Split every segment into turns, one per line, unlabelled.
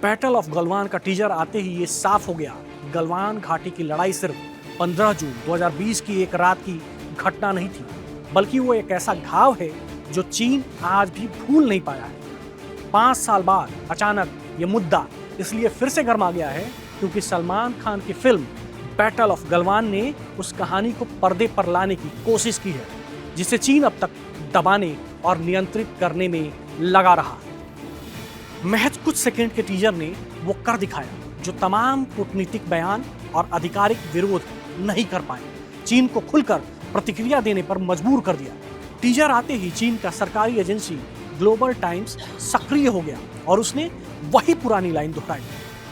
Battle of Galwan का teaser आते ही ये साफ हो गया, गलवान घाटी की लड़ाई सिर्फ 15 जून 2020 की एक रात की घटना नहीं थी, बल्कि वो एक ऐसा घाव है जो चीन आज भी भूल नहीं पाया है। 5 साल बाद अचानक ये मुद्दा इसलिए फिर से गर्मा गया है क्योंकि सलमान खान की फिल्म बैटल ऑफ गलवान ने उस कहानी को पर्दे पर लाने की कोशिश की है, जिसे चीन अब तक दबाने और नियंत्रित करने में लगा रहा है। महज कुछ सेकंड के टीजर ने वो कर दिखाया जो तमाम कूटनीतिक बयान और आधिकारिक विरोध नहीं कर पाए। चीन को खुलकर प्रतिक्रिया देने पर मजबूर कर दिया। टीजर आते ही चीन का सरकारी एजेंसी ग्लोबल टाइम्स सक्रिय हो गया और उसने वही पुरानी लाइन दोहराई।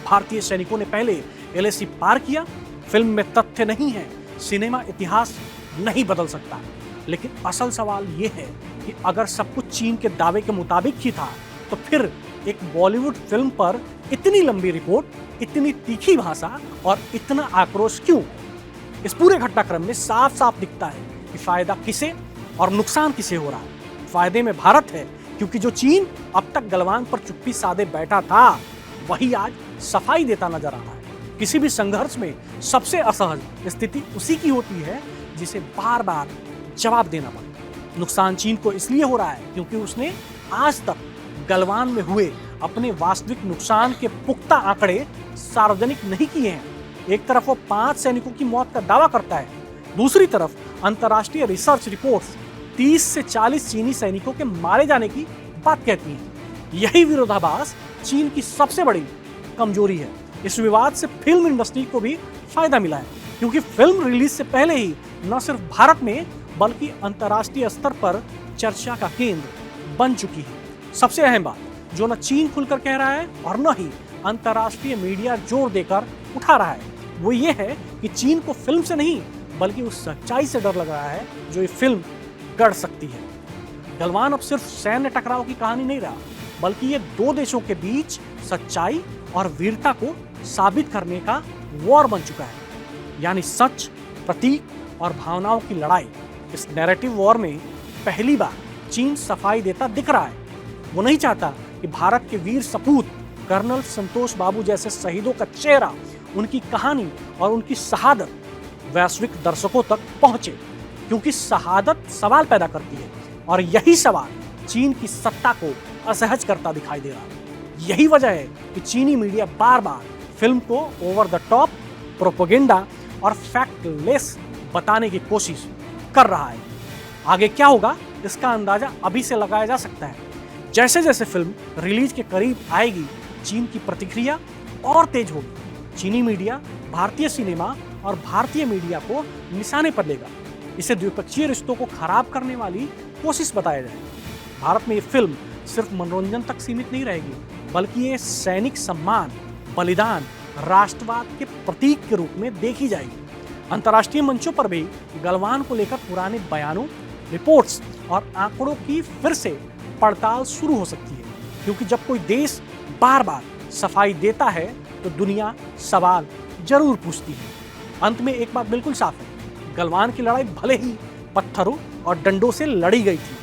भारतीय सैनिकों ने पहले एलएसी पार किया, फिल्म में तथ्य नहीं है, सिनेमा इतिहास नहीं बदल सकता। लेकिन असल सवाल ये है कि अगर सब कुछ चीन के दावे के मुताबिक ही था तो फिर एक बॉलीवुड फिल्म पर इतनी लंबी रिपोर्ट, इतनी तीखी भाषा और इतना आक्रोश क्यों? इस पूरे घटनाक्रम में साफ साफ दिखता है कि फायदा किसे और नुकसान किसे हो रहा है। फायदे में भारत है क्योंकि जो चीन अब तक गलवान पर चुप्पी साधे बैठा था वही आज सफाई देता नजर आ रहा है। किसी भी संघर्ष में सबसे असहज स्थिति उसी की होती है जिसे बार बार जवाब देना पड़ता। नुकसान चीन को इसलिए हो रहा है क्योंकि उसने आज तक गलवान में हुए अपने वास्तविक नुकसान के पुख्ता आंकड़े सार्वजनिक नहीं किए हैं। एक तरफ वो 5 सैनिकों की मौत का दावा करता है, दूसरी तरफ अंतर्राष्ट्रीय रिसर्च रिपोर्ट्स 30 से 40 चीनी सैनिकों के मारे जाने की बात कहती हैं। यही विरोधाभास चीन की सबसे बड़ी कमजोरी है। इस विवाद से फिल्म इंडस्ट्री को भी फायदा मिला है क्योंकि फिल्म रिलीज से पहले ही न सिर्फ भारत में बल्कि अंतर्राष्ट्रीय स्तर पर चर्चा का केंद्र बन चुकी है। सबसे अहम बात जो न चीन खुलकर कह रहा है और न ही अंतर्राष्ट्रीय मीडिया जोर देकर उठा रहा है वो ये है कि चीन को फिल्म से नहीं बल्कि उस सच्चाई से डर लग रहा है जो ये फिल्म गढ़ सकती है। गलवान अब सिर्फ सैन्य टकराव की कहानी नहीं रहा बल्कि ये 2 देशों के बीच सच्चाई और वीरता को साबित करने का वॉर बन चुका है, यानी सच, प्रतीक और भावनाओं की लड़ाई। इस नैरेटिव वॉर में पहली बार चीन सफाई देता दिख रहा है। वो नहीं चाहता कि भारत के वीर सपूत कर्नल संतोष बाबू जैसे शहीदों का चेहरा, उनकी कहानी और उनकी शहादत वैश्विक दर्शकों तक पहुंचे, क्योंकि शहादत सवाल पैदा करती है और यही सवाल चीन की सत्ता को असहज करता दिखाई दे रहा है। यही वजह है कि चीनी मीडिया बार बार फिल्म को ओवर द टॉप, प्रोपेगेंडा और फैक्टलेस बताने की कोशिश कर रहा है। आगे क्या होगा इसका अंदाजा अभी से लगाया जा सकता है। जैसे जैसे फिल्म रिलीज के करीब आएगी चीन की प्रतिक्रिया और तेज होगी। चीनी मीडिया भारतीय सिनेमा और भारतीय मीडिया को निशाने पर लेगा। इसे द्विपक्षीय रिश्तों को खराब करने वाली कोशिश बताया जाएगा। भारत में ये फिल्म सिर्फ मनोरंजन तक सीमित नहीं रहेगी बल्कि ये सैनिक सम्मान, बलिदान, राष्ट्रवाद के प्रतीक के रूप में देखी जाएगी। अंतर्राष्ट्रीय मंचों पर भी गलवान को लेकर पुराने बयानों, रिपोर्ट्स और आंकड़ों की फिर से पड़ताल शुरू हो सकती है, क्योंकि जब कोई देश बार बार सफाई देता है तो दुनिया सवाल जरूर पूछती है। अंत में एक बात बिल्कुल साफ है, गलवान की लड़ाई भले ही पत्थरों और डंडों से लड़ी गई थी,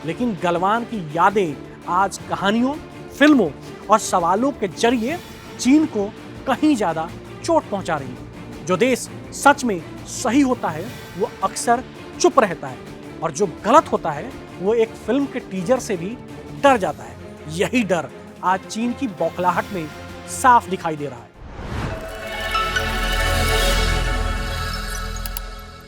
लेकिन गलवान की यादें आज कहानियों, फिल्मों और सवालों के जरिए चीन को कहीं ज्यादा चोट पहुंचा रही है। जो देश सच में सही होता है वो अक्सर चुप रहता है और जो गलत होता है वो एक फिल्म के टीजर से भी डर जाता है। यही डर आज चीन की बौखलाहट में साफ दिखाई दे रहा है।